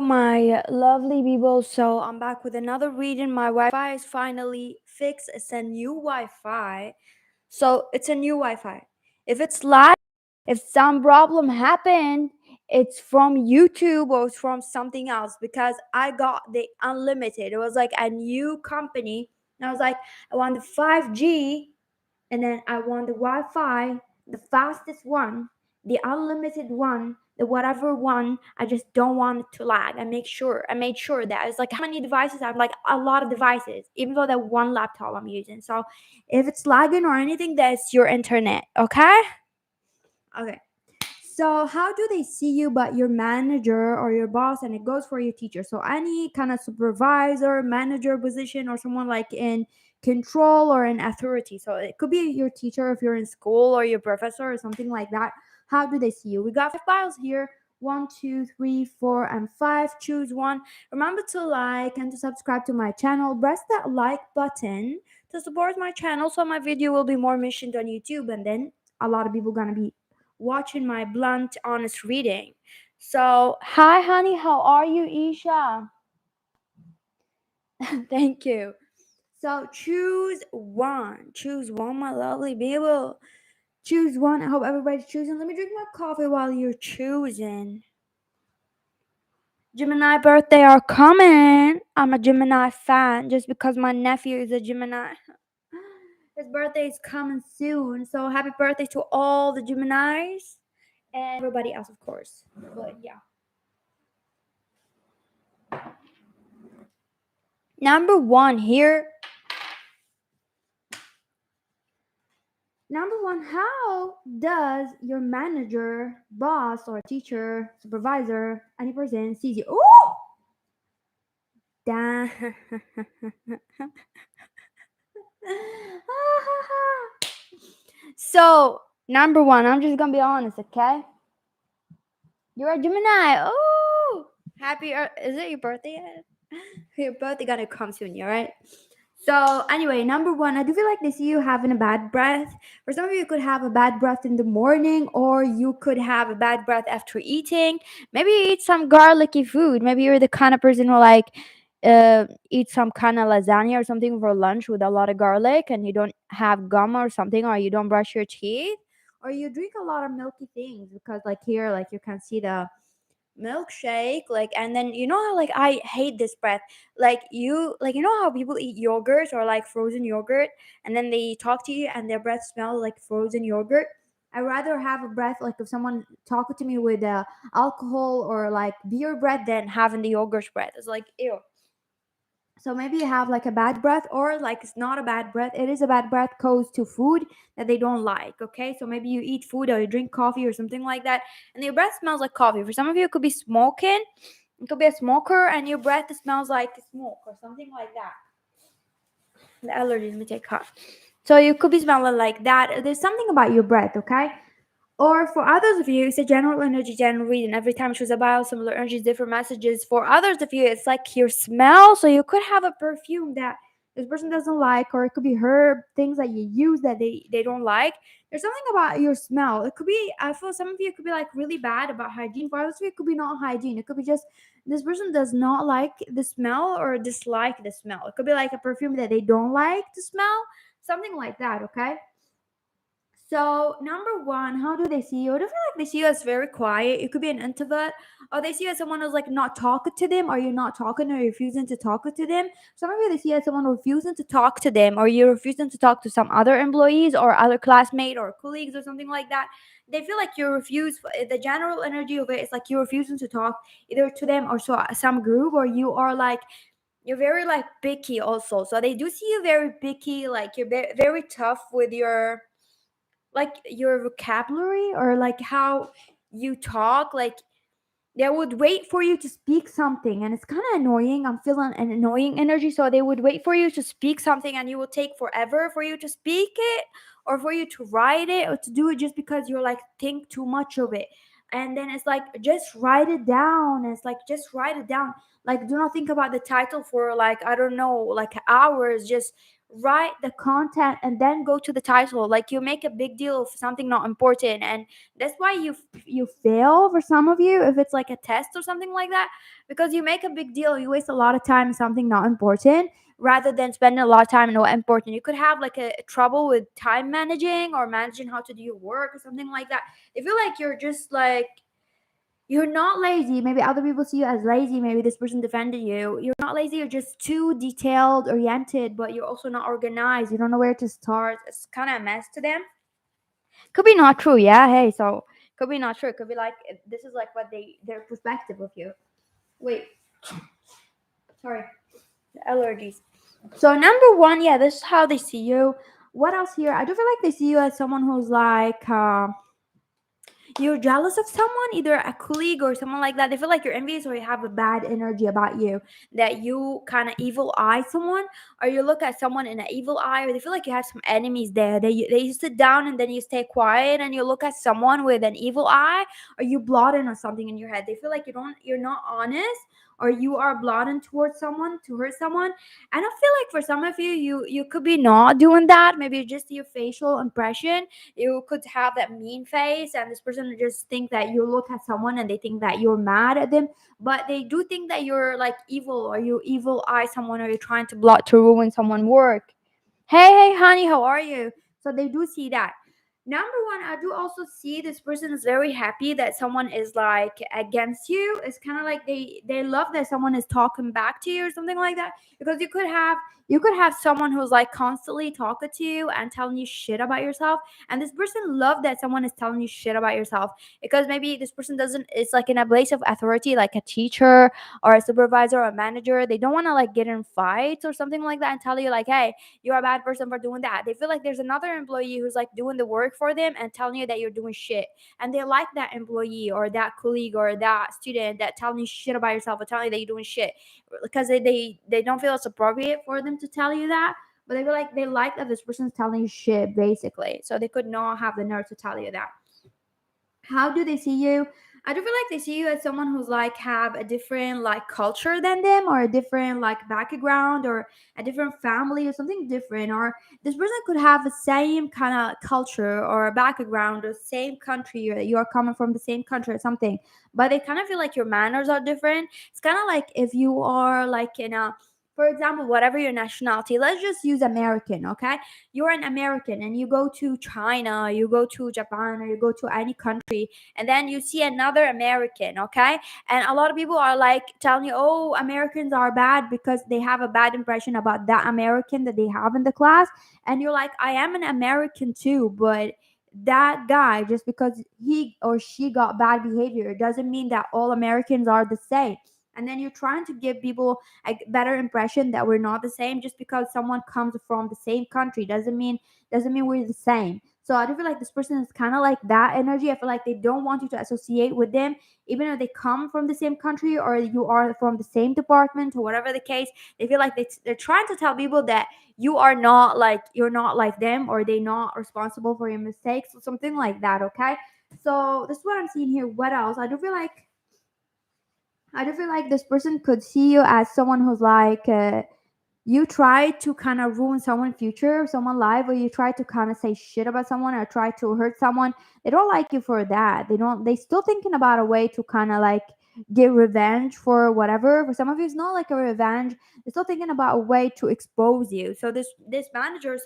My lovely people. So I'm back with another reading. My Wi-Fi is finally fixed. It's a new Wi-Fi. So it's a new Wi-Fi. If it's live, if some problem happened, it's from YouTube or it's from something else because I got the unlimited. It was like a new company. And I was like, I want the 5G and then I want the Wi-Fi, the fastest one, the unlimited one, the whatever one. I just don't want it to lag. I made sure that it's like how many devices I have, like a lot of devices, even though that one laptop I'm using. So if it's lagging or anything, that's your internet. Okay. Okay. So how do they see you but your manager or your boss, and it goes for your teacher? So any kind of supervisor, manager position, or someone like in control or in authority. So it could be your teacher if you're in school or your professor or something like that. How do they see you? We got 5 files here. One, two, three, four, and five. Choose one. Remember to like and to subscribe to my channel. Press that like button to support my channel so my video will be more mentioned on YouTube, and then a lot of people gonna be watching my blunt, honest reading. So, hi, honey, how are you, Isha? Thank you. So, choose one. Choose one, my lovely people. Choose one. I hope everybody's choosing. Let me drink my coffee while you're choosing. Gemini birthday are coming. I'm a Gemini fan just because my nephew is a Gemini. His birthday is coming soon. So, happy birthday to all the Geminis and everybody else, of course. But yeah. Number one here. Number one, how does your manager, boss, or teacher, supervisor, any person sees you? Oh, damn. So, number one, I'm just gonna be honest, okay? You're a Gemini. Oh, happy! Is it your birthday yet? Your birthday gonna come soon, all right? So anyway, number one, I do feel like they see you having a bad breath. For some of you, you could have a bad breath in the morning, or you could have a bad breath after eating. Maybe you eat some garlicky food. Maybe you're the kind of person who like eat some kind of lasagna or something for lunch with a lot of garlic, and you don't have gum or something, or you don't brush your teeth, or you drink a lot of milky things because like here, like you can see the milkshake, like, and then you know how like I hate this breath, like you know how people eat yogurt or like frozen yogurt, and then they talk to you and their breath smells like frozen yogurt. I rather have a breath like if someone talking to me with alcohol or like beer breath than having the yogurt breath. It's like ew. So maybe you have like a bad breath, or like it's not a bad breath. It is a bad breath goes to food that they don't like. Okay, so maybe you eat food or you drink coffee or something like that, and your breath smells like coffee. For some of you, it could be smoking. It could be a smoker, and your breath smells like smoke or something like that. The allergies may take off. So you could be smelling like that. There's something about your breath. Okay. Or for others of you, it's a general energy, general reading. Every time she was about similar energies, different messages. For others of you, it's like your smell. So you could have a perfume that this person doesn't like, or it could be herb things that you use that they don't like. There's something about your smell. It could be, I feel some of you it could be like really bad about hygiene. For others of you, it could be not hygiene. It could be just this person does not like the smell or dislike the smell. It could be like a perfume that they don't like to smell, something like that. Okay. So, number one, how do they see you? I do feel like they see you as very quiet. You could be an introvert, or they see you as someone who's like not talking to them, or you're not talking or refusing to talk to them. Some of you they see you as someone refusing to talk to them, or you're refusing to talk to some other employees or other classmates or colleagues or something like that. They feel like you refuse. The general energy of it is like you're refusing to talk either to them or so some group, or you are like you're very like picky also. So they do see you very picky, like you're very tough with your like your vocabulary or like how you talk, like they would wait for you to speak something and it's kind of annoying. I'm feeling an annoying energy, so they would wait for you to speak something and you will take forever for you to speak it or for you to write it or to do it just because you're like think too much of it. And then it's like just write it down. It's like just write it down, like do not think about the title for like I don't know like hours. Just write the content and then go to the title. Like you make a big deal of something not important, and that's why you fail for some of you if it's like a test or something like that, because you make a big deal, you waste a lot of time on something not important rather than spending a lot of time on what important. You could have like a trouble with time managing or managing how to do your work or something like that. I feel like you're just like, you're not lazy. Maybe other people see you as lazy. Maybe this person defended you. You're not lazy. You're just too detailed oriented, but you're also not organized. You don't know where to start. It's kind of a mess to them. Could be not true. Yeah. Hey, so could be not true. It could be like this is like what their perspective of you. Wait. Sorry. The allergies. So number one, yeah, this is how they see you. What else here? I do feel like they see you as someone who's like you're jealous of someone, either a colleague or someone like that. They feel like you're envious or you have a bad energy about you, that you kind of evil eye someone, or you look at someone in an evil eye, or they feel like you have some enemies there. They sit down and then you stay quiet and you look at someone with an evil eye, or you blot in or something in your head. They feel like you're not honest, or you are blotting towards someone to hurt someone. And I feel like for some of you, you could be not doing that. Maybe just your facial impression, you could have that mean face, and this person would just think that you look at someone and they think that you're mad at them, but they do think that you're like evil, or you evil eye someone, or you're trying to blot to ruin someone's work. Hey honey, how are you? So they do see that. Number one, I do also see this person is very happy that someone is like against you. It's kind of like they love that someone is talking back to you or something like that, because you could have someone who's like constantly talking to you and telling you shit about yourself, and this person love that someone is telling you shit about yourself, because maybe this person doesn't, it's like in a place of authority, like a teacher or a supervisor or a manager. They don't want to like get in fights or something like that and tell you like, hey, you're a bad person for doing that. They feel like there's another employee who's like doing the work for them and telling you that you're doing shit, and they like that employee or that colleague or that student that telling you shit about yourself or telling you that you're doing shit, because they don't feel it's appropriate for them to tell you that, but they feel like they like that this person's telling you shit basically, so they could not have the nerve to tell you that. How do they see you? I do feel like they see you as someone who's like have a different like culture than them, or a different like background, or a different family, or something different, or this person could have the same kind of culture or background or same country, or you are coming from the same country or something, but they kind of feel like your manners are different. It's kind of like if you are like in a, for example, whatever your nationality, let's just use American, okay? You're an American and you go to China, you go to Japan, or you go to any country, and then you see another American, okay? And a lot of people are like telling you, oh, Americans are bad because they have a bad impression about that American that they have in the class. And you're like, I am an American too, but that guy, just because he or she got bad behavior, doesn't mean that all Americans are the same. And then you're trying to give people a better impression that we're not the same. Just because someone comes from the same country doesn't mean we're the same. So I do feel like this person is kind of like that energy. I feel like they don't want you to associate with them, even if they come from the same country or you are from the same department or whatever the case. They feel like they're trying to tell people that you're not like them, or they're not responsible for your mistakes or something like that. Okay, so this is what I'm seeing here. What else? I do feel like this person could see you as someone who's like you try to kind of ruin someone's future, someone's life, or you try to kind of say shit about someone or try to hurt someone. They don't like you for that. They still thinking about a way to kind of like get revenge for whatever. For some of you, it's not like a revenge. They're still thinking about a way to expose you. So this manager,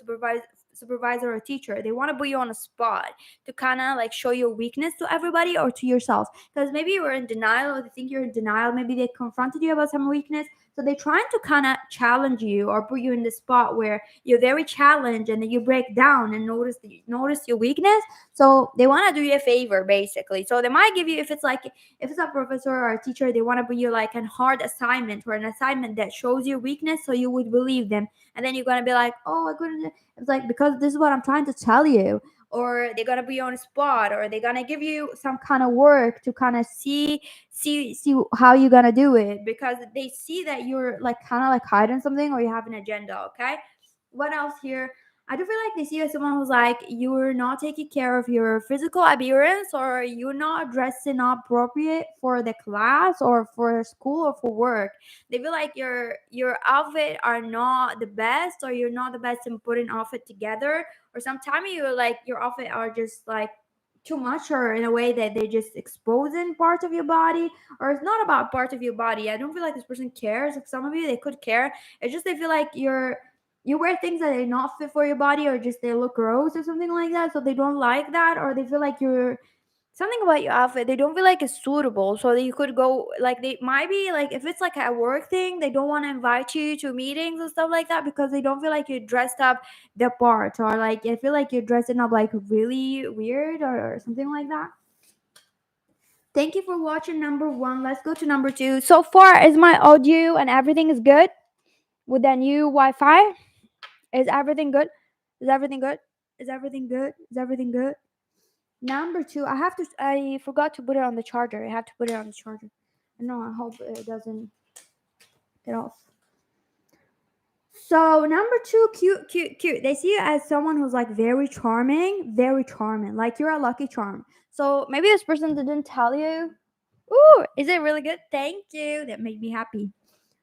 supervisor or teacher, they want to put you on a spot to kind of like show your weakness to everybody or to yourself, because maybe you're in denial, or they think you're in denial. Maybe they confronted you about some weakness, so they're trying to kind of challenge you or put you in the spot where you're very challenged and then you break down and notice your weakness. So they want to do you a favor basically. So they might give you, if it's a professor or a teacher, they want to put you like a hard assignment or an assignment that shows your weakness, so you would believe them. And then you're gonna be like, oh, I couldn't. It's like, because this is what I'm trying to tell you. Or they're gonna be on a spot, or they're gonna give you some kind of work to kind of see how you're gonna do it, because they see that you're like kind of like hiding something or you have an agenda. Okay, what else here? I do feel like they see you as someone who's like you're not taking care of your physical appearance, or you're not dressing up appropriate for the class or for school or for work. They feel like your outfit are not the best, or you're not the best in putting outfit together, or sometimes you like your outfit are just like too much, or in a way that they just exposing parts of your body, or it's not about part of your body. I don't feel like this person cares. If some of you they could care, it's just they feel like you wear things that are not fit for your body, or just they look gross or something like that, so they don't like that, or they feel like you're something about your outfit they don't feel like it's suitable, so that you could go like they might be like if it's like a work thing they don't want to invite you to meetings and stuff like that because they don't feel like you're dressed up the part, or like I feel like you're dressing up like really weird, or something like that. Thank you for watching number one. Let's go to number two. So far is my audio and everything is good with the new Wi-Fi? Is everything good? Is everything good? Is everything good? Is everything good? Number two, I forgot to put it on the charger. I have to put it on the charger. No, I hope it doesn't get off. So number two, cute, cute, cute. They see you as someone who's like very charming, very charming. Like you're a lucky charm. So maybe this person didn't tell you. Ooh, is it really good? Thank you. That made me happy.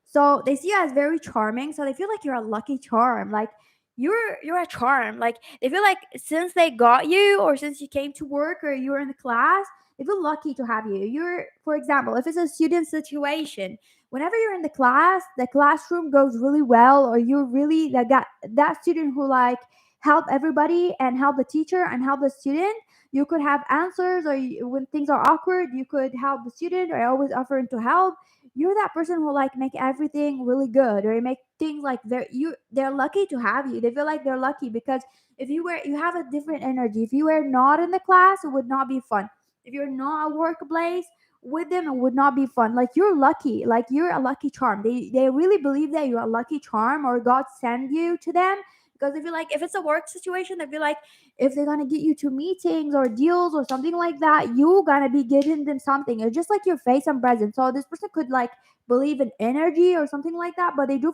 So they see you as very charming. So they feel like you're a lucky charm. Like you're a charm. Like they feel like since they got you, or since you came to work, or you were in the class, they feel lucky to have you. You're, for example, if it's a student situation, whenever you're in the classroom goes really well, or you're really that student who like help everybody and help the teacher and help the student. You could have answers, or when things are awkward, you could help the student, or always offering to help. You're that person who like make everything really good, or you make things like they're lucky to have you. They feel like they're lucky because if you have a different energy. If you were not in the class, it would not be fun. If you're not a workplace with them, it would not be fun. Like you're lucky, like you're a lucky charm. They really believe that you're a lucky charm, or God send you to them, because they feel like if it's a work situation, they feel like if they're gonna get you to meetings or deals or something like that, you gonna be giving them something. It's just like your face and presence. So this person could like believe in energy or something like that, but they do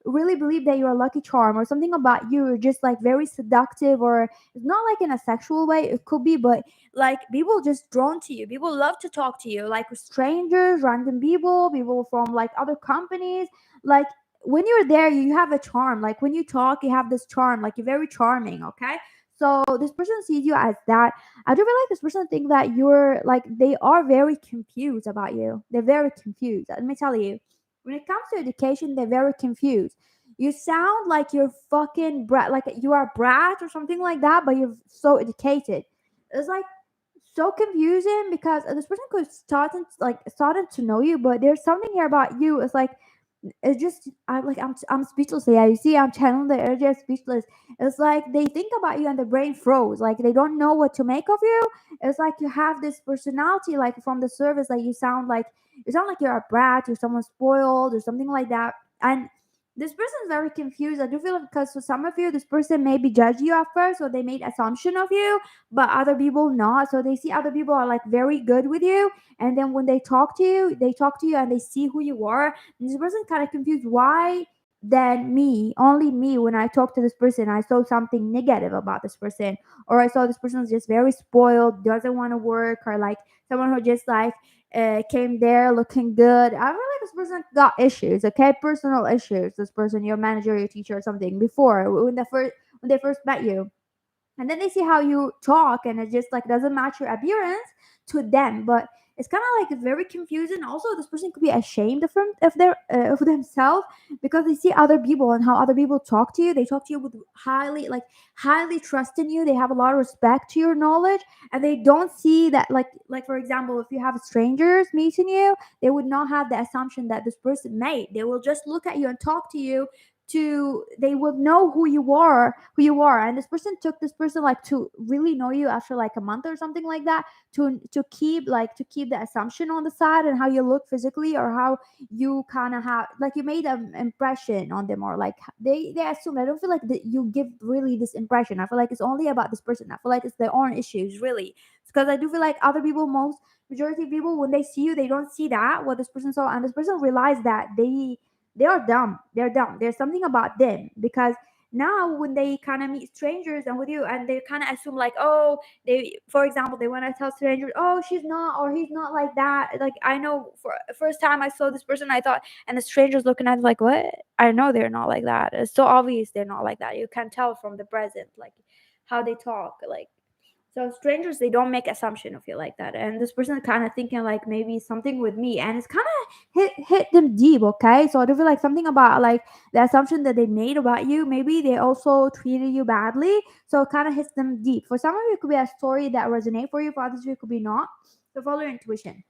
really believe that you're a lucky charm, or something about you are just like very seductive, or it's not like in a sexual way, it could be, but like people just drawn to you. People love to talk to you, like strangers, random people from like other companies. Like when you're there, you have a charm. Like when you talk, you have this charm. Like you're very charming. Okay, so this person sees you as that. I do feel like this person think that you're like they are very confused about you. They're very confused. Let me tell you, when it comes to education, they're very confused. You sound like you're fucking brat, like you are a brat or something like that, but you're so educated. It's like so confusing because this person could starting to know you, but there's something here about you. It's like it's just I'm speechless. Yeah, you see, I'm channeling the energy of speechless. It's like they think about you and the brain froze. Like they don't know what to make of you. It's like you have this personality, like from the service, like you sound like you're a brat or someone spoiled or something like that. And this person is very confused. I do feel like because for some of you, this person maybe judge you at first, or they made assumption of you, but other people not. So they see other people are like very good with you, and then when they talk to you and they see who you are. And this person kind of confused. Why then me, only me, when I talk to this person, I saw something negative about this person, or I saw this person is just very spoiled, doesn't want to work, or like someone who just like came there looking good. I feel like this person got issues, okay, personal issues. This person, your manager, your teacher, or something before when they first met you, and then they see how you talk, and it just like doesn't match your appearance to them. But it's kind of like it's very confusing. Also, this person could be ashamed of themselves, because they see other people and how other people talk to you. They talk to you with highly trust in you. They have a lot of respect to your knowledge, and they don't see that like for example, if you have strangers meeting you, they would not have the assumption that this person made. They will just look at you and talk to you. They will know who you are, and this person took this person like to really know you after like a month or something like that, to keep the assumption on the side, and how you look physically, or how you kind of have like you made an impression on them, or like they assume. I don't feel like that you give really this impression. I feel like it's only about this person. I feel like it's their own issues really, because I do feel like other people, most majority of people, when they see you, they don't see that what this person saw, and this person realized that they are dumb. They're dumb. There's something about them, because now when they kind of meet strangers and with you, and they kind of assume like, oh, they, for example, they want to tell strangers, oh, she's not or he's not like that. Like, I know for first time I saw this person, I thought, and the strangers looking at it like, what? I know they're not like that. It's so obvious they're not like that. You can tell from the present, like how they talk, like. So strangers, they don't make assumption of you like that, and this person kind of thinking like maybe something with me, and it's kind of hit them deep. Okay, so I do feel like something about like the assumption that they made about you. Maybe they also treated you badly, so it kind of hits them deep. For some of you, it could be a story that resonate for you. For others, it could be not. So follow your intuition.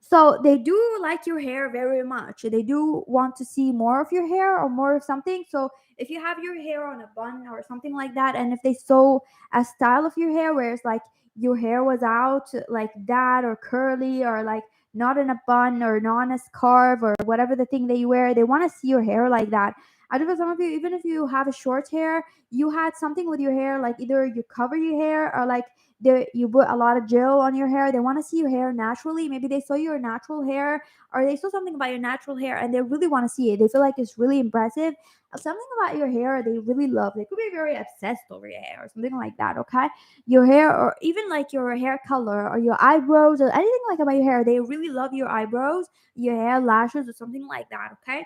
So they do like your hair very much. They do want to see more of your hair or more of something. So if you have your hair on a bun or something like that, and if they saw a style of your hair where it's like your hair was out like that or curly or like not in a bun or not in a scarf or whatever the thing that you wear, they want to see your hair like that. I do feel some of you, even if you have a short hair, you had something with your hair, like either you cover your hair or like you put a lot of gel on your hair. They want to see your hair naturally. Maybe they saw your natural hair or they saw something about your natural hair and they really want to see it. They feel like it's really impressive. Something about your hair they really love. They could be very obsessed over your hair or something like that. Okay, your hair or even like your hair color or your eyebrows or anything like about your hair. They really love your eyebrows, your hair, lashes or something like that. Okay,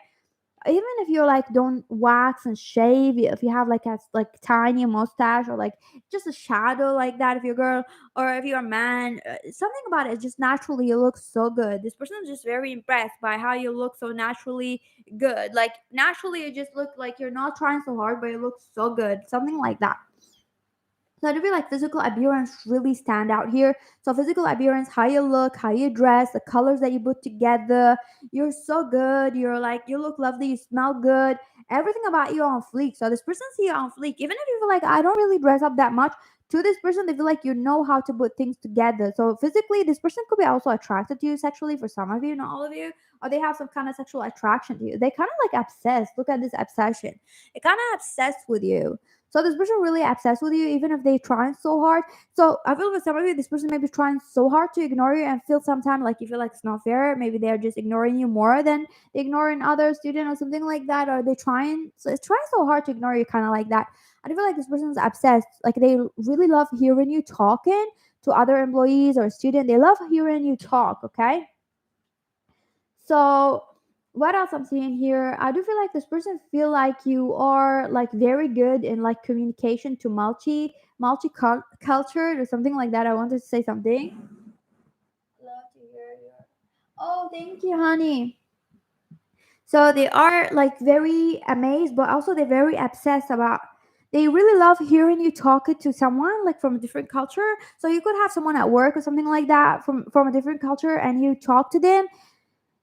even if you like don't wax and shave, if you have like a like tiny mustache or like just a shadow like that, if you're a girl or if you're a man, something about it just naturally you look so good. This person is just very impressed by how you look so naturally good. Like naturally you just look like you're not trying so hard, but you look so good, something like that. So I do feel like physical appearance really stand out here. So physical appearance, how you look, how you dress, the colors that you put together, you're so good. You're like you look lovely, you smell good. Everything about you on fleek. So this person see you on fleek. Even if you feel like I don't really dress up that much, to this person they feel like you know how to put things together. So physically, this person could be also attracted to you sexually for some of you, not all of you, or they have some kind of sexual attraction to you. They kind of like obsessed. Look at this obsession. It kind of obsessed with you. So this person really obsessed with you, even if they trying so hard. So I feel with some of you, this person may be trying so hard to ignore you and feel sometimes like you feel like it's not fair. Maybe they're just ignoring you more than they ignoring other student or something like that. Or they trying so it's trying so hard to ignore you, kind of like that. I feel like this person's obsessed. Like they really love hearing you talking to other employees or student. They love hearing you talk. Okay. So what else I'm seeing here? I do feel like this person feel like you are like very good in like communication to cultured or something like that. I wanted to say something. Love to hear your. Oh, thank you, honey. So they are like very amazed, but also they're very obsessed about. They really love hearing you talking to someone like from a different culture. So you could have someone at work or something like that from a different culture, and you talk to them.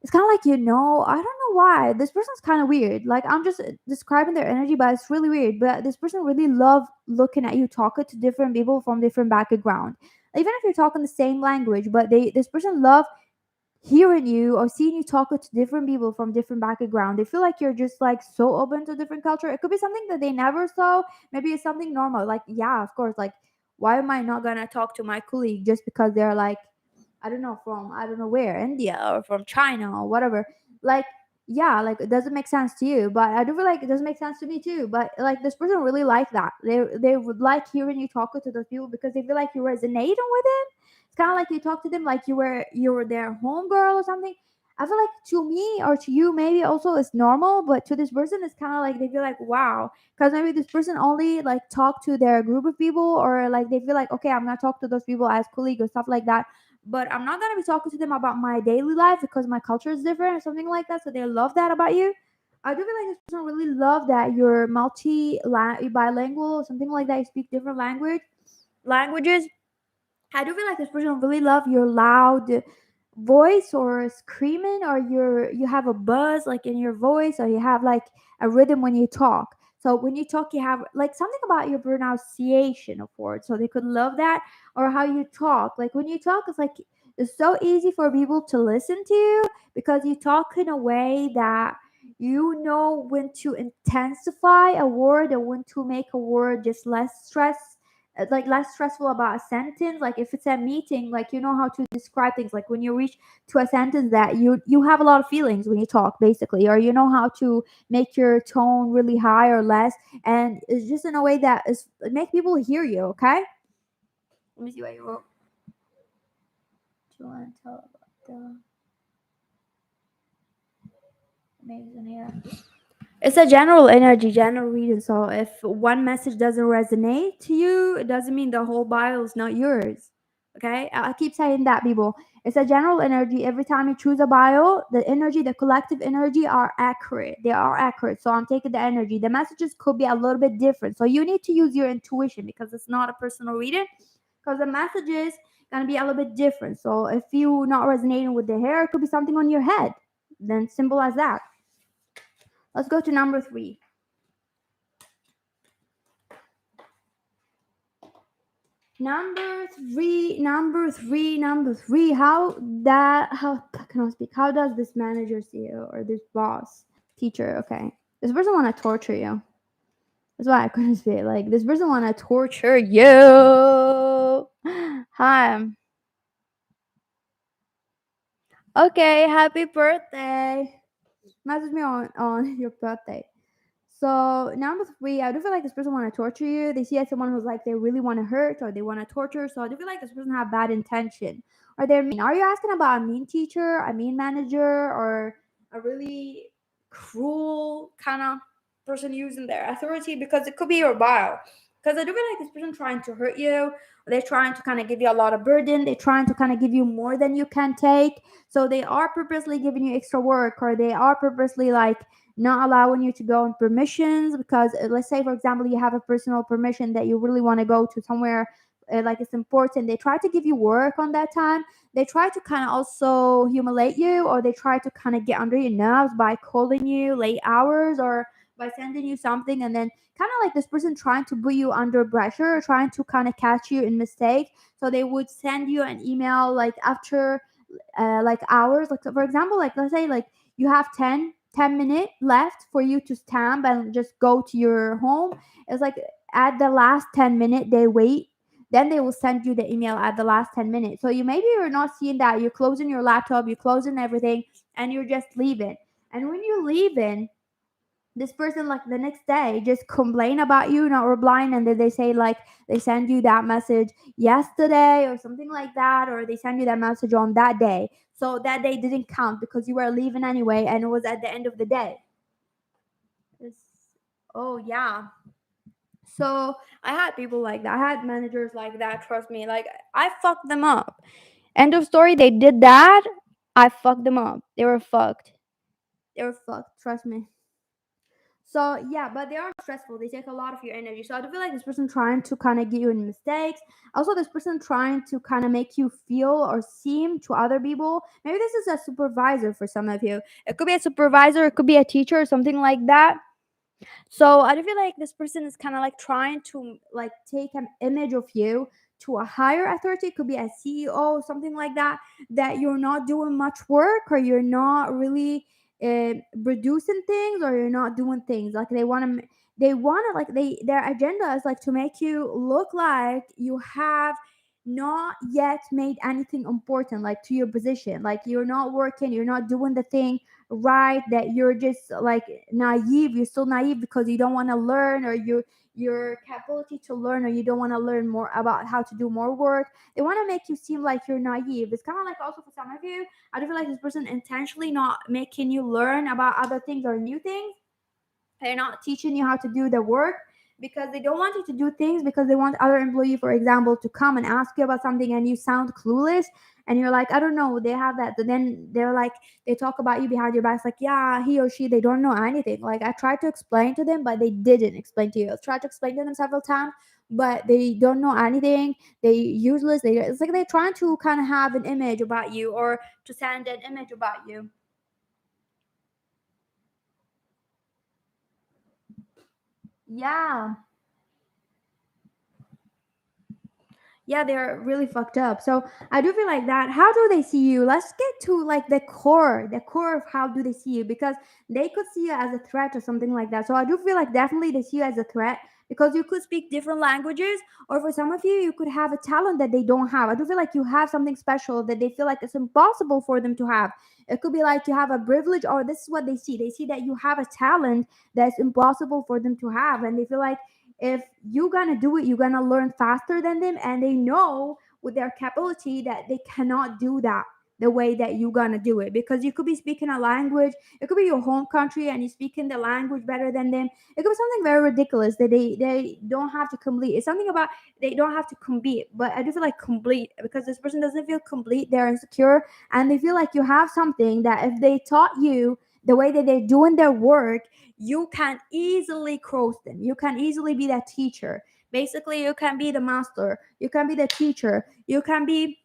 It's kind of like I don't know why this person's kind of weird. Like I'm just describing their energy, but it's really weird. But this person really love looking at you talking to different people from different background, even if you're talking the same language. But this person love hearing you or seeing you talking to different people from different background. They feel like you're just like so open to different culture. It could be something that they never saw. Maybe it's something normal. Like yeah, of course. Like why am I not gonna talk to my colleague just because they're like I don't know from I don't know where India or from China or whatever. Like yeah, like it doesn't make sense to you, but I do feel like it doesn't make sense to me too. But like this person really like that. They would like hearing you talking to those people because they feel like you're resonating with them. It's kind of like you talk to them like you were their home girl or something. I feel like to me or to you maybe also it's normal, but to this person it's kind of like they feel like wow, because maybe this person only like talk to their group of people or like they feel like okay I'm gonna talk to those people as colleague or stuff like that, but I'm not gonna be talking to them about my daily life because my culture is different or something like that. So they love that about you. I do feel like this person really love that you're bilingual or something like that. You speak different languages. I do feel like this person really love your loud voice or screaming or you have a buzz like in your voice or you have like a rhythm when you talk. So when you talk you have like something about your pronunciation of words. So they could love that or how you talk. Like when you talk it's like it's so easy for people to listen to you because you talk in a way that you know when to intensify a word or when to make a word just less stress like less stressful about a sentence. Like if it's a meeting, like you know how to describe things. Like when you reach to a sentence that you have a lot of feelings when you talk, basically, or you know how to make your tone really high or less, and it's just in a way that is make people hear you. Okay. Let me see what you wrote. Do you want to tell about the amazing air? It's a general energy, general reading. So if one message doesn't resonate to you, it doesn't mean the whole bio is not yours. Okay? I keep saying that, people. It's a general energy. Every time you choose a bio, the energy, the collective energy are accurate. They are accurate. So I'm taking the energy. The messages could be a little bit different. So you need to use your intuition because it's not a personal reading. Because the messages gonna be a little bit different. So if you not resonating with the hair, it could be something on your head. Then simple as that. Let's go to number 3. Number three. How can I speak? How does this manager see you or this boss, teacher? Okay, this person want to torture you. That's why I couldn't speak. Like this person want to torture you. Hi. Okay, happy birthday. Message me on your birthday. So number 3, I do feel like this person want to torture you. They see as someone who's like they really want to hurt or they want to torture. So I do feel like this person have bad intention or they're mean. Are you asking about a mean teacher, a mean manager, or a really cruel kind of person using their authority? Because it could be your bio. Because I do feel like this person trying to hurt you. They're trying to kind of give you a lot of burden. They're trying to kind of give you more than you can take. So they are purposely giving you extra work, or they are purposely like not allowing you to go on permissions because let's say for example you have a personal permission that you really want to go to somewhere like it's important. They try to give you work on that time. They try to kind of also humiliate you, or they try to kind of get under your nerves by calling you late hours or by sending you something, and then kind of like this person trying to put you under pressure, trying to kind of catch you in mistake. So they would send you an email like after like hours, like for example, like let's say like you have 10 minutes left for you to stamp and just go to your home. It's like at the last 10 minutes they wait, then they will send you the email at the last 10 minutes. So you maybe you're not seeing that, you're closing your laptop, you're closing everything, and you're just leaving. And when you're leaving, this person like the next day just complain about you not replying, and then they say like they send you that message yesterday or something like that, or they send you that message on that day, so that day didn't count because you were leaving anyway and it was at the end of the day. It's, oh yeah. So I had people like that, I had managers like that, trust me, like I fucked them up. End of story. They did that, I fucked them up. They were fucked. They were fucked, trust me. So yeah, but they are stressful. They take a lot of your energy. So I do feel like this person trying to kind of get you in mistakes. Also, this person trying to kind of make you feel or seem to other people. Maybe this is a supervisor for some of you. It could be a supervisor. It could be a teacher or something like that. So I do feel like this person is kind of like trying to like take an image of you to a higher authority. It could be a CEO, something like that. That you're not doing much work, or you're not really producing things, or you're not doing things. Like they want to like their agenda is like to make you look like you have not yet made anything important like to your position, like you're not working, you're not doing the thing right, that you're just like naive, you're still naive because you don't want to learn, or your capability to learn, or you don't want to learn more about how to do more work. They want to make you seem like you're naive. It's kind of like also for some of you, I do feel like this person intentionally not making you learn about other things or new things. They're not teaching you how to do the work because they don't want you to do things, because they want other employee, for example, to come and ask you about something and you sound clueless, and you're like, I don't know, they have that. But then they're like, they talk about you behind your back. It's like, yeah, he or she, they don't know anything. Like I tried to explain to them, but they didn't explain to you. I tried to explain to them several times, but they don't know anything. They useless. It's like they're trying to kind of have an image about you, or to send an image about you. Yeah. Yeah, they're really fucked up. So I do feel like that. How do they see you? Let's get to like the core of how do they see you, because they could see you as a threat or something like that. So I do feel like definitely they see you as a threat, because you could speak different languages, or for some of you, you could have a talent that they don't have. I do feel like you have something special that they feel like it's impossible for them to have. It could be like you have a privilege, or this is what they see. They see that you have a talent that's impossible for them to have, and they feel like if you're gonna do it, you're gonna learn faster than them, and they know with their capability that they cannot do that the way that you're gonna do it, because you could be speaking a language, it could be your home country, and you're speaking the language better than them. It could be something very ridiculous that they don't have to complete. It's something about they don't have to complete, but I do feel like complete, because this person doesn't feel complete. They're insecure, and they feel like you have something that if they taught you the way that they're doing their work, you can easily cross them. You can easily be that teacher. Basically, you can be the master. You can be the teacher. You can be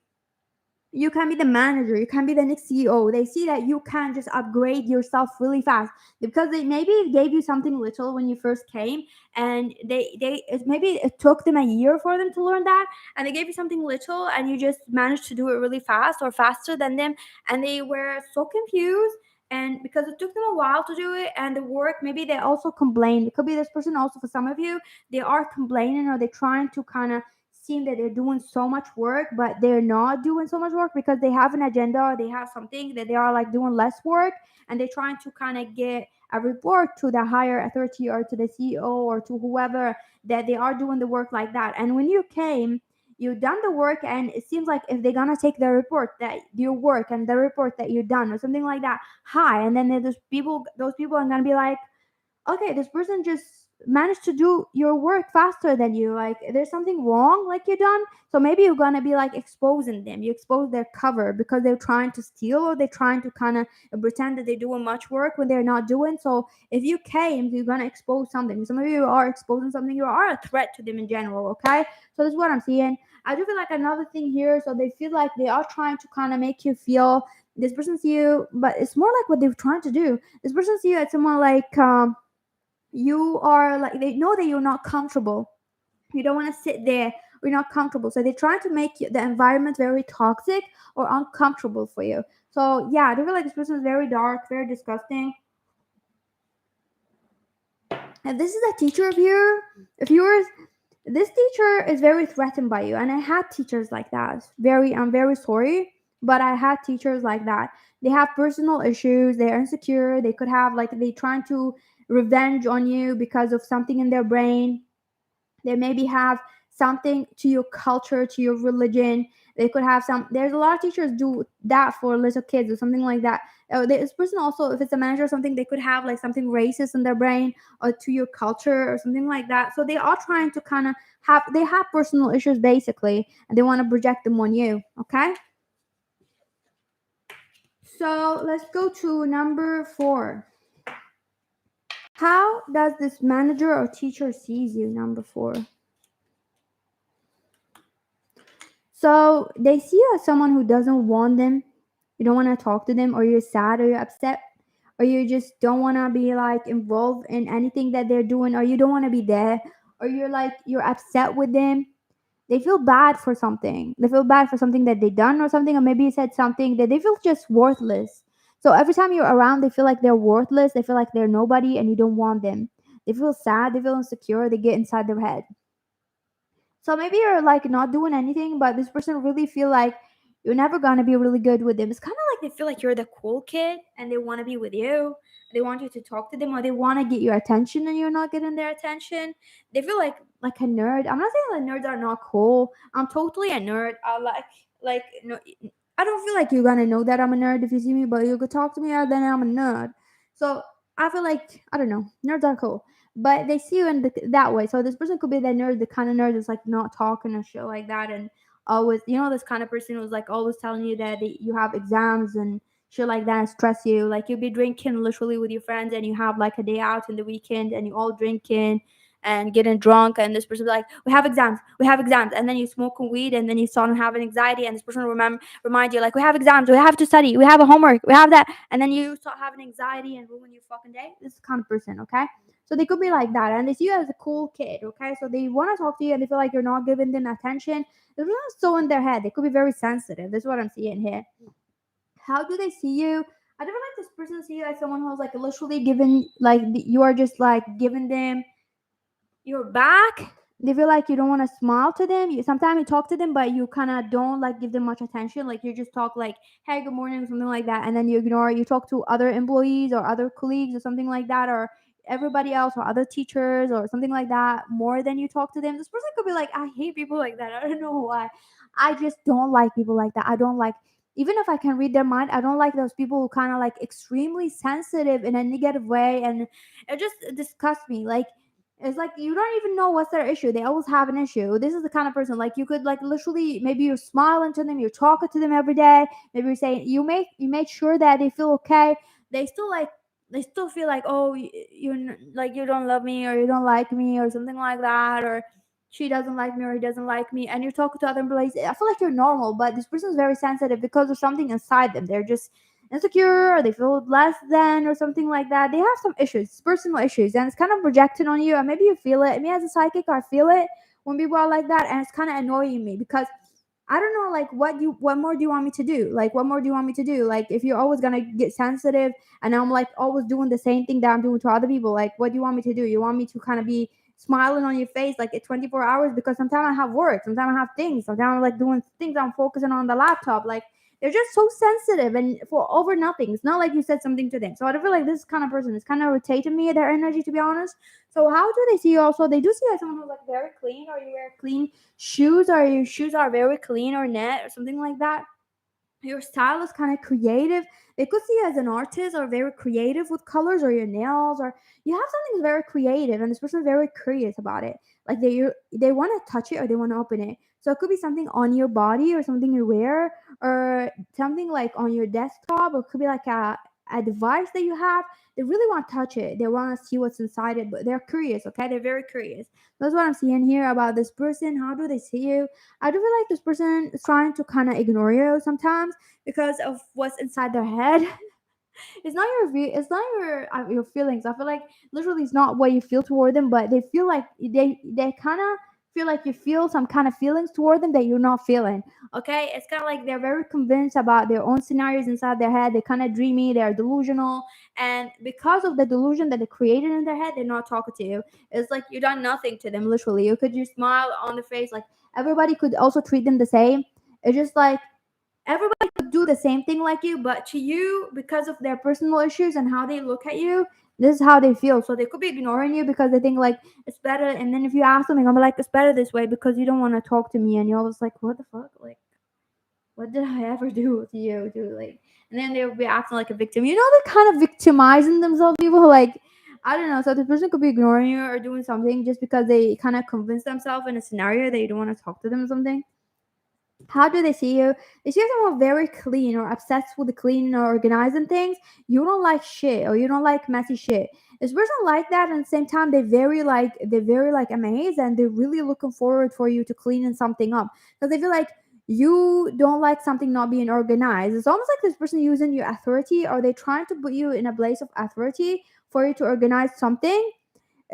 the manager, you can be the next CEO. They see that you can just upgrade yourself really fast, because they maybe gave you something little when you first came, and maybe it took them a year for them to learn that, and they gave you something little and you just managed to do it really fast or faster than them, and they were so confused. And because it took them a while to do it, and the work, maybe they also complain. It could be this person also. For some of you, they are complaining, or they're trying to kind of seem that they're doing so much work, but they're not doing so much work because they have an agenda, or they have something that they are like doing less work, and they're trying to kind of get a report to the higher authority, or to the CEO, or to whoever, that they are doing the work like that. And when you came, you done the work, and it seems like if they're gonna take the report that you work and the report that you done or something like that high, and then those people are gonna be like, okay, this person just managed to do your work faster than you. Like there's something wrong, like you done. So maybe you're gonna be like exposing them. You expose their cover because they're trying to steal, or they're trying to kind of pretend that they're doing much work when they're not doing. So if you came, you're gonna expose something. Some of you are exposing something. You are a threat to them in general. Okay, so this is what I'm seeing. I do feel like another thing here. So they feel like they are trying to kind of make you feel this person see you, but it's more like what they're trying to do. This person see you as someone like you are like, they know that you're not comfortable, you don't want to sit there, you're not comfortable, so they try to make the environment very toxic or uncomfortable for you. So yeah, I do feel like this person is very dark, very disgusting. And this is a teacher of yours, this teacher is very threatened by you, and I had teachers like that. I'm very sorry, but I had teachers like that. They have personal issues, they're insecure, they could have like, they trying to revenge on you because of something in their brain. They maybe have something to your culture, to your religion. They could have some. There's a lot of teachers do that for little kids or something like that. This person also, if it's a manager or something, they could have like something racist in their brain, or to your culture or something like that. So they are trying to kind of they have personal issues basically, and they want to project them on you. Okay. So let's go to number 4. How does this manager or teacher sees you? Number 4. So they see you as someone who doesn't want them. You don't want to talk to them, or you're sad, or you're upset, or you just don't want to be like involved in anything that they're doing, or you don't want to be there, or you're upset with them. They feel bad for something. They feel bad for something that they done or something, or maybe you said something that they feel just worthless. So every time you're around, they feel like they're worthless. They feel like they're nobody, and you don't want them. They feel sad. They feel insecure. They get inside their head. So maybe you're like not doing anything, but this person really feel like you're never gonna be really good with them. It's kind of like they feel like you're the cool kid, and they want to be with you. They want you to talk to them, or they want to get your attention, and you're not getting their attention. They feel like a nerd. I'm not saying that nerds are not cool. I'm totally a nerd. I like no. I don't feel like you're gonna know that I'm a nerd if you see me, but you could talk to me, then I'm a nerd. So I feel like, I don't know, nerds are cool, but they see you in that way. So this person could be that nerd, the kind of nerd that's like not talking and shit like that, and always, this kind of person who's like always telling you that you have exams and shit like that and stress you. Like you'll be drinking literally with your friends, and you have like a day out in the weekend, and you all drinking and getting drunk, and this person be like, we have exams, and then you smoking weed, and then you start having anxiety, and this person remind you like, we have exams, we have to study, we have a homework, we have that, and then you start having anxiety and ruin your fucking day. This is the kind of person, okay? So they could be like that, and they see you as a cool kid, okay? So they want to talk to you, and they feel like you're not giving them attention. They're not so in their head. They could be very sensitive. This is what I'm seeing here. How do they see you? I don't like this person see you as someone who's like literally giving, like you are just like giving them. your back. They feel like you don't want to smile to them. Sometimes you talk to them, but you kind of don't like give them much attention. Like you just talk like, "Hey, good morning," something like that, and then you ignore. You talk to other employees or other colleagues or something like that, or everybody else or other teachers or something like that more than you talk to them. This person could be like, "I hate people like that. I don't know why. I just don't like people like that. I don't like." Even if I can read their mind, I don't like those people who kind of like extremely sensitive in a negative way, and it just disgusts me. Like it's like you don't even know what's their issue. They always have an issue. This is the kind of person like you could like literally maybe you're smiling to them, you're talking to them every day. Maybe you're saying you make sure that they feel okay. They still like they still feel like oh like you don't love me or you don't like me or something like that or she doesn't like me or he doesn't like me and you're talking to other employees. I feel like you're normal, but this person is very sensitive because of something inside them. They're just insecure or they feel less than or something like that. They have some issues, personal issues, and it's kind of projected on you. And maybe you feel it. Me as a psychic, I feel it when people are like that, and it's kind of annoying me because I don't know, like what more do you want me to do? Like what more do you want me to do? Like if you're always gonna get sensitive and I'm like always doing the same thing that I'm doing to other people, like what do you want me to do? You want me to kind of be smiling on your face like at 24 hours because sometimes I have work, sometimes I have things, sometimes I'm like doing things I'm focusing on the laptop. Like they're just so sensitive and for over nothing. It's not like you said something to them. So I feel like this kind of person is kind of irritating me, their energy, to be honest. So how do they see you also? They do see you as someone who's like very clean or you wear clean shoes or your shoes are very clean or net or something like that. Your style is kind of creative. They could see you as an artist or very creative with colors or your nails or you have something very creative and this person is very curious about it. Like they want to touch it or they want to open it. So it could be something on your body or something you wear or something like on your desktop or it could be like a device that you have. They really want to touch it. They want to see what's inside it, but they're curious, okay? They're very curious. That's what I'm seeing here about this person. How do they see you? I do feel like this person is trying to kind of ignore you sometimes because of what's inside their head. It's not it's not your feelings. I feel like literally it's not what you feel toward them, but they feel like they kind of feel like you feel some kind of feelings toward them that you're not feeling. Okay, it's kind of like they're very convinced about their own scenarios inside their head. They're kind of dreamy, they're delusional, and because of the delusion that they created in their head, they're not talking to you. It's like you done nothing to them. Literally, you could just smile on the face. Like everybody could also treat them the same. It's just like everybody could do the same thing like you, but to you, because of their personal issues and how they look at you, this is how they feel. So they could be ignoring you because they think like it's better. And then if you ask them, they're gonna be like, it's better this way because you don't want to talk to me. And you're always like, what the fuck? Like, what did I ever do to you, dude? Like, and then they'll be acting like a victim. You know, they're kind of victimizing themselves. People like, I don't know. So the person could be ignoring you or doing something just because they kind of convince themselves in a scenario that you don't want to talk to them or something. How do they see you? They see you someone very clean or obsessed with the cleaning or organizing things. You don't like shit or you don't like messy shit. This person like that, and at the same time they're very like amazed and they're really looking forward for you to cleaning something up because they feel like you don't like something not being organized. It's almost like this person using your authority or they trying to put you in a place of authority for you to organize something.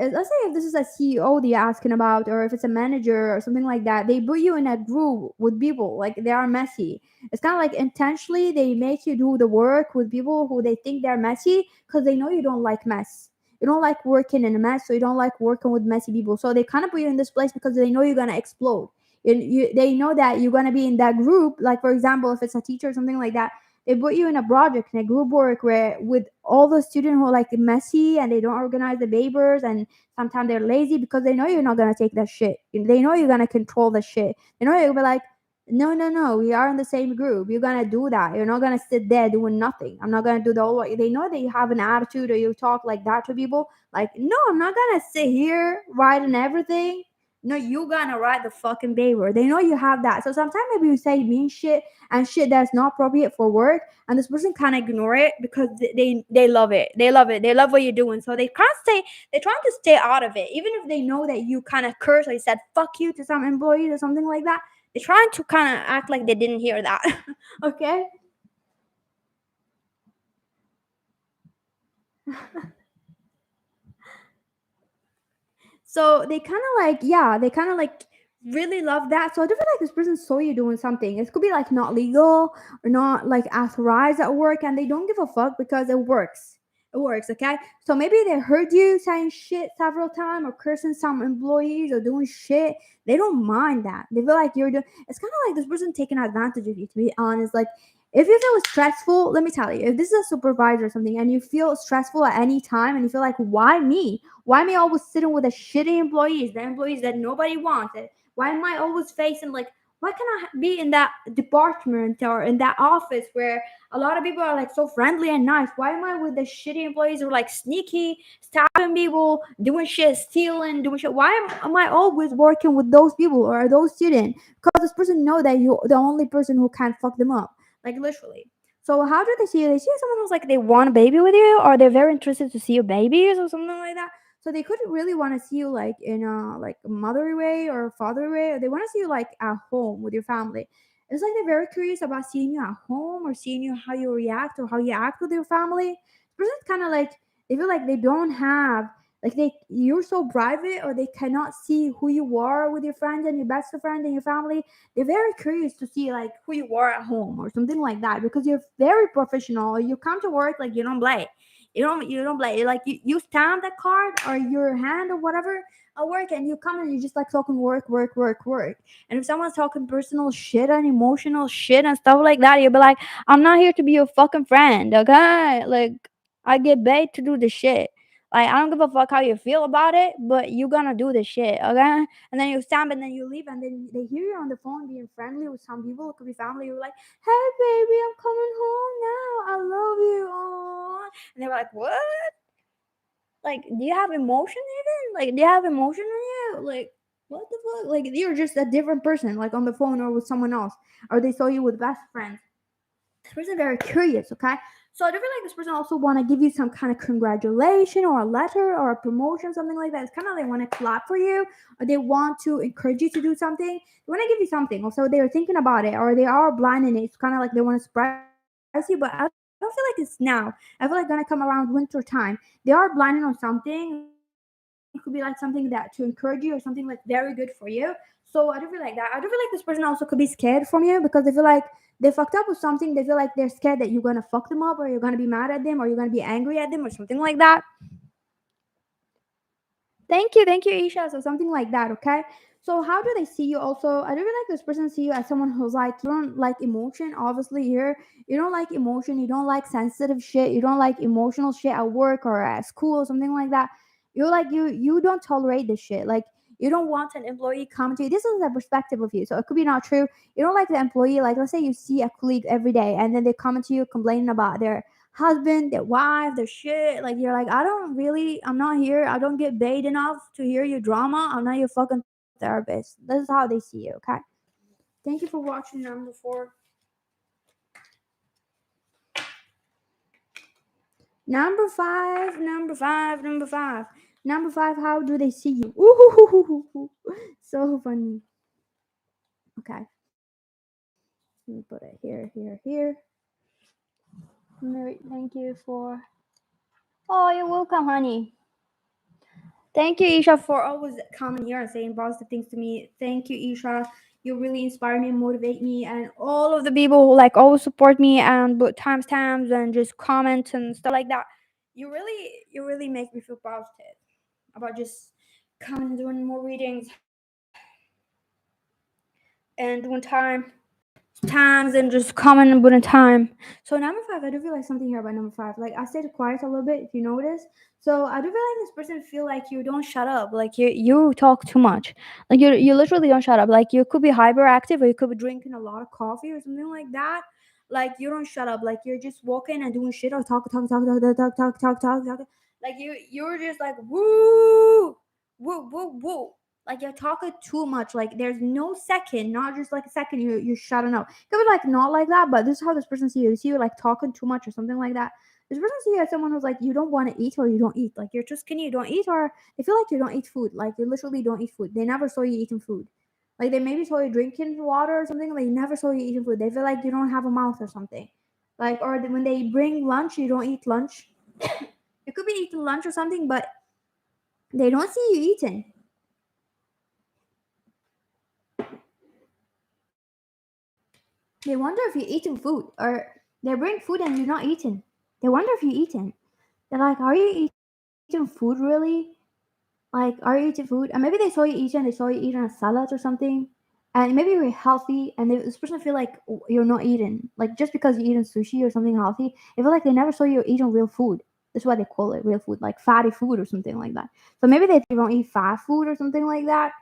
Let's say if this is a CEO they're asking about, or if it's a manager or something like that, they put you in a group with people like they are messy. It's kind of like intentionally they make you do the work with people who they think they're messy because they know you don't like mess. You don't like working in a mess, so you don't like working with messy people. So they kind of put you in this place because they know you're gonna explode. They know that you're gonna be in that group. Like for example, if it's a teacher or something like that, they put you in a project in a group work where with all the students who are like messy and they don't organize the papers and sometimes they're lazy because they know you're not gonna take that shit. They know you're gonna control the shit. They know you'll be like, no, no, no, we are in the same group. You're gonna do that. You're not gonna sit there doing nothing. I'm not gonna do the whole work. They know that you have an attitude or you talk like that to people. Like, no, I'm not gonna sit here writing everything. No, you gonna write the fucking paper. They know you have that. So sometimes maybe you say mean shit and shit that's not appropriate for work, and this person can't ignore it because they love it. They love it. They love what you're doing. So they can't stay. They're trying to stay out of it, even if they know that you kind of curse or you said "fuck you" to some employees or something like that. They're trying to kind of act like they didn't hear that. Okay. So they kind of like, yeah, they kind of like really love that. So I do feel like this person saw you doing something. It could be like not legal or not like authorized at work, and they don't give a fuck because it works. It works, okay? So maybe they heard you saying shit several times or cursing some employees or doing shit. They don't mind that. They feel like you're doing. It's kind of like this person taking advantage of you. To be honest, like if you feel stressful, let me tell you, if this is a supervisor or something, and you feel stressful at any time, and you feel like, why me? Why me always sitting with the shitty employees, the employees that nobody wanted? Why am I always facing like? Why can I be in that department or in that office where a lot of people are like so friendly and nice? Why am I with the shitty employees who are like sneaky, stabbing people, doing shit, stealing, doing shit? Why am I always working with those people or those students? Because this person know that you're the only person who can fuck them up, like literally. So how do they see you? They see someone who's like they want a baby with you, or they're very interested to see your babies or something like that. So they could really want to see you like in a motherly way or fatherly way, or they want to see you like at home with your family. It's like they're very curious about seeing you at home or seeing you how you react or how you act with your family. Person's kind of like they feel like they don't have like they you're so private or they cannot see who you are with your friends and your best friend and your family. They're very curious to see like who you are at home or something like that because you're very professional. You come to work like you don't play. You don't play. Like you stamp the card or your hand or whatever at work and you come and you just like talking work, work, work, work. And if someone's talking personal shit and emotional shit and stuff like that, you'll be like, I'm not here to be your fucking friend, okay? Like, I get paid to do the shit. Like, I don't give a fuck how you feel about it, but you gonna do the shit, okay? And then you stamp and then you leave and then they hear you on the phone being friendly with some people. It could be family. You're like, hey, baby, I'm coming home now. I love you. Aww. And they're like, what? Like, do you have emotion even? Like, do you have emotion in you? Like, what the fuck? Like, you're just a different person, like on the phone or with someone else, or they saw you with best friends. This person very curious, okay? So I do feel like this person also want to give you some kind of congratulation or a letter or a promotion, something like that. It's kind of they want to clap for you, or they want to encourage you to do something. They want to give you something. Also, they're thinking about it, or they are blind in it. It's kind of like they want to surprise you, but I don't feel like it's now. I feel like gonna come around winter time. They are planning on something. It could be like something that to encourage you or something like very good for you. So I do feel like that. I do feel like this person also could be scared from you because they feel like they fucked up with something. They feel like they're scared that you're gonna fuck them up or you're gonna be mad at them or you're gonna be angry at them or something like that. Thank you, Isha. So something like that, okay? So how do they see you also? I do feel like this person see you as someone who's like you don't like emotion. Obviously, here you don't like emotion. You don't like sensitive shit. You don't like emotional shit at work or at school or something like that. You're like you don't tolerate this shit. Like you don't want an employee come to you. This is the perspective of you. So it could be not true. You don't like the employee. Like let's say you see a colleague every day and then they come to you complaining about their husband, their wife, their shit. Like you're like, I'm not here. I don't get paid enough to hear your drama. I'm not your fucking therapist. This is how they see you, okay? Thank you for watching number 4. Number 5, number 5, number 5. Number 5, how do they see you? Ooh, so funny. Okay. Let me put it here, here, here. Mary, thank you for. Oh, you're welcome, honey. Thank you, Isha, for always coming here and saying positive things to me. Thank you, Isha. You really inspire me, motivate me, and all of the people who like always support me and put timestamps and just comment and stuff like that. You really make me feel positive about just coming and doing more readings and doing times and just coming and putting time. So number 5, I do feel like something here about number 5. Like I stayed quiet a little bit if you notice. So I do feel like this person feel like you don't shut up. Like you talk too much. Like you literally don't shut up. Like you could be hyperactive or you could be drinking a lot of coffee or something like that. Like you don't shut up. Like you're just walking and doing shit or talk. Like you're just like woo. Like you're talking too much. Like there's no second, not just like a second. You're shutting up. It could be like not like that, but this is how this person see you. They see you like talking too much or something like that. This person see you as someone who's like you don't want to eat or you don't eat. Like you're too skinny, you don't eat, or they feel like you don't eat food. Like you literally don't eat food. They never saw you eating food. Like they maybe saw you drinking water or something. Like they never saw you eating food. They feel like you don't have a mouth or something. Like or when they bring lunch, you don't eat lunch. You could be eating lunch or something, but they don't see you eating. They wonder if you're eating food, or they bring food and you're not eating. They wonder if you're eating. They're like, "Are you eating food really? Like, are you eating food?" And maybe they saw you eating, they saw you eating a salad or something, and maybe you're healthy, and this person feel like you're not eating, like just because you're eating sushi or something healthy, they feel like they never saw you eating real food. That's why they call it real food, like fatty food or something like that. So maybe they don't eat fast food or something like that.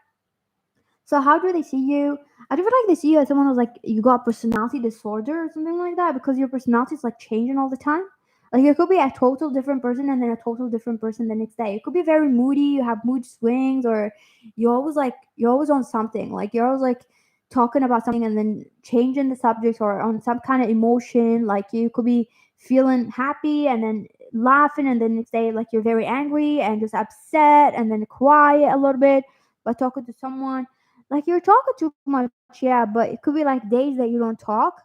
So how do they see you? I do feel like they see you as someone who's like you got personality disorder or something like that because your personality is like changing all the time. Like you could be a total different person and then a total different person the next day. You could be very moody, you have mood swings, or you're always on something. Like you're always like talking about something and then changing the subject or on some kind of emotion. Like you could be feeling happy and then laughing and then next day like you're very angry and just upset and then quiet a little bit by talking to someone, like you're talking too much, yeah, but it could be like days that you don't talk,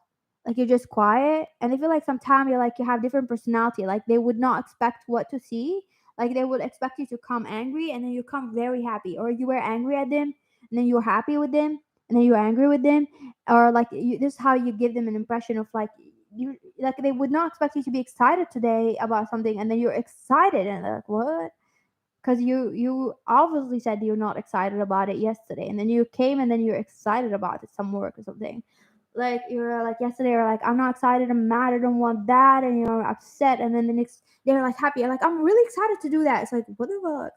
like you're just quiet, and they feel like sometimes you're like you have different personality. Like they would not expect what to see. Like they would expect you to come angry and then you come very happy, or you were angry at them and then you're happy with them and then you're angry with them, or like this is how you give them an impression of like you like they would not expect you to be excited today about something and then you're excited and they're like what, because you obviously said you're not excited about it yesterday and then you came and then you're excited about it some work or something, like you're like yesterday you're like I'm not excited, I'm mad, I don't want that, and you're upset, and then the next they're like happy, you're like I'm really excited to do that. It's like what the fuck,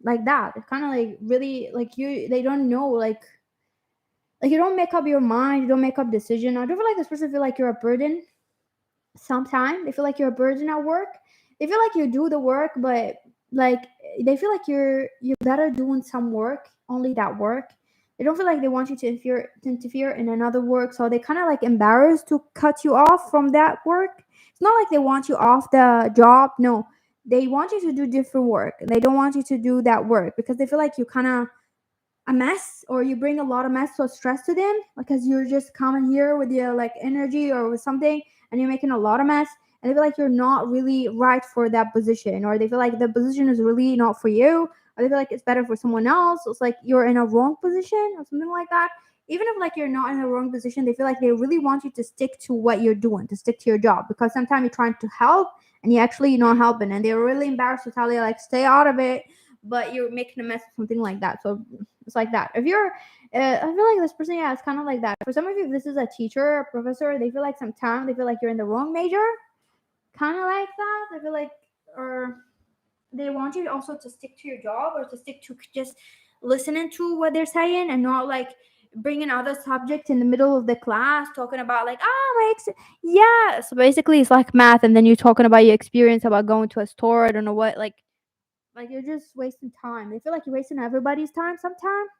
like that. It's kind of like really like you they don't know like you don't make up your mind, you don't make up decision. I don't feel like this person feel like you're a burden. Sometimes they feel like you're a burden at work. They feel like you do the work, but like they feel like you're better doing some work, only that work. They don't feel like they want you to interfere in another work, so they kind of like embarrassed to cut you off from that work. It's not like they want you off the job. No, they want you to do different work. They don't want you to do that work because they feel like you kind of a mess or you bring a lot of mess or stress to them because you're just coming here with your like energy or with something and you're making a lot of mess, and they feel like you're not really right for that position, or they feel like the position is really not for you, or they feel like it's better for someone else. It's like you're in a wrong position or something like that. Even if like you're not in a wrong position, they feel like they really want you to stick to what you're doing, to stick to your job, because sometimes you're trying to help and you actually not helping, and they're really embarrassed to tell you like stay out of it, but you're making a mess or something like that. So it's like that. If you're, I feel like this person, yeah, it's kind of like that. For some of you, if this is a teacher or a professor, they feel like sometimes they feel like you're in the wrong major, kind of like that. I feel like, or they want you also to stick to your job or to stick to just listening to what they're saying and not like bringing other subjects in the middle of the class talking about like yeah, so basically it's like math and then you're talking about your experience about going to a store, I don't know what, like you're just wasting time. They feel like you're wasting everybody's time sometimes,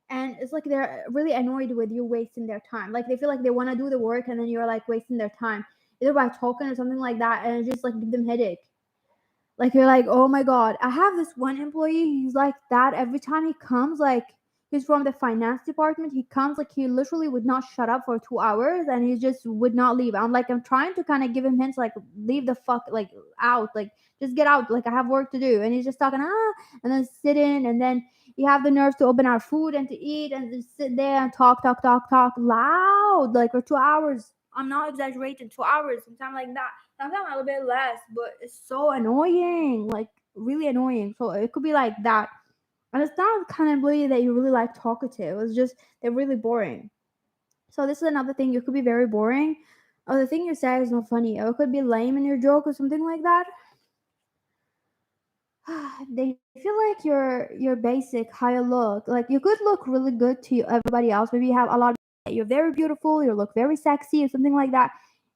and it's like they're really annoyed with you wasting their time. Like they feel like they want to do the work and then you're like wasting their time either by talking or something like that, and it just like give them headache. Like you're like, oh my god, I have this one employee. He's like that every time he comes. Like he's from the finance department. He comes like he literally would not shut up for 2 hours, and he just would not leave. I'm like, I'm trying to kind of give him hints, like leave the fuck like out, like just get out. Like I have work to do, and he's just talking and then sitting, and then you have the nerve to open our food and to eat, and just sit there and talk loud, like for 2 hours. I'm not exaggerating, 2 hours, sometimes like that. Sometimes a little bit less, but it's so annoying, like really annoying. So it could be like that. And it's not the kind of employee that you really like talking to. It's just they're really boring. So this is another thing. You could be very boring. Or the thing you say is not funny. Or it could be lame in your joke or something like that. They feel like you're basic, how you look. Like you could look really good to everybody else. Maybe you have a lot of, you're very beautiful, you look very sexy or something like that.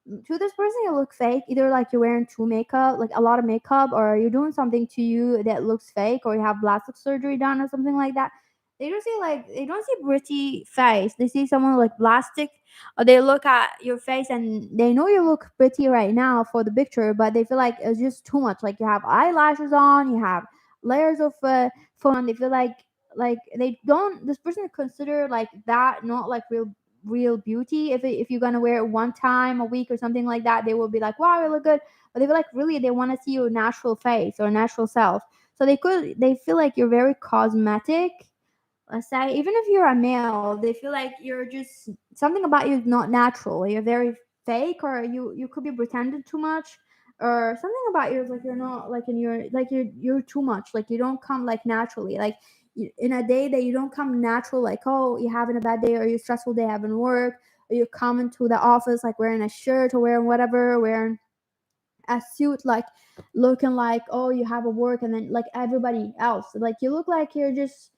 To this person you look fake, either like you're wearing too makeup, like a lot of makeup, or you're doing something to you that looks fake, or you have plastic surgery done or something like that. They don't see pretty face, they see someone like plastic, or they look at your face and they know you look pretty right now for the picture, but they feel like it's just too much. Like you have eyelashes on, you have layers of phone. They feel like they don't. This person consider like that not like real beauty. If you're gonna wear it one time a week or something like that, they will be like, wow, you look good. But they feel like really they want to see your natural face or natural self. So they feel like you're very cosmetic. Let's say even if you're a male, they feel like you're just something about you is not natural. You're very fake, or you could be pretending too much, or something about you is like you're not like in your like you're too much, like you don't come like naturally, like in a day that you don't come natural, like oh you're having a bad day or you're stressful day having work, or you're coming to the office like wearing a shirt or wearing whatever, wearing a suit, like looking like oh you have a work, and then like everybody else like you look like you're just,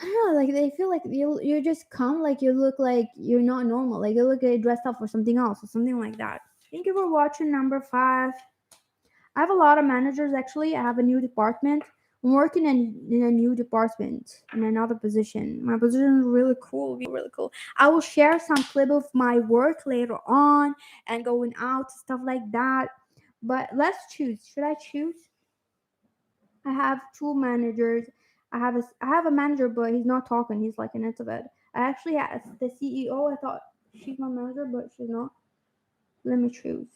I don't know, like they feel like you just come like you look like you're not normal, like you look like dressed up for something else or something like that. Thank you for watching number 5. I have a lot of managers actually. I have a new department. I'm working in a new department in another position. My position is really cool, really cool. I will share some clip of my work later on and going out stuff like that. But let's choose. Should I choose? I have two managers. I have a manager, but he's not talking. He's like an introvert. I actually have the CEO. I thought she's my manager, but she's not. Let me choose.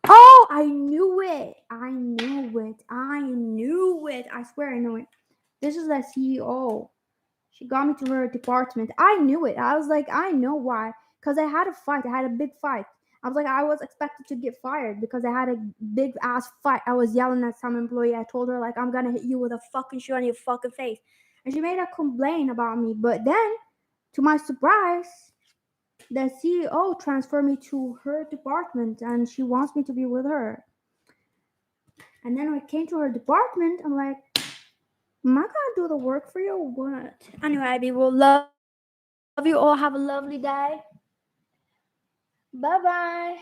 Oh, I knew it. I knew it. I knew it. I swear I know it. This is the CEO. She got me to her department. I knew it. I was like, I know why. Because I had a fight. I had a big fight. I was like, I was expected to get fired because I had a big ass fight. I was yelling at some employee. I told her, like, I'm going to hit you with a fucking shoe on your fucking face. And she made a complaint about me. But then, to my surprise, the CEO transferred me to her department and she wants me to be with her. And then when I came to her department, I'm like, am I gonna do the work for you or what? Anyway, I will love you all. Have a lovely day. Bye bye.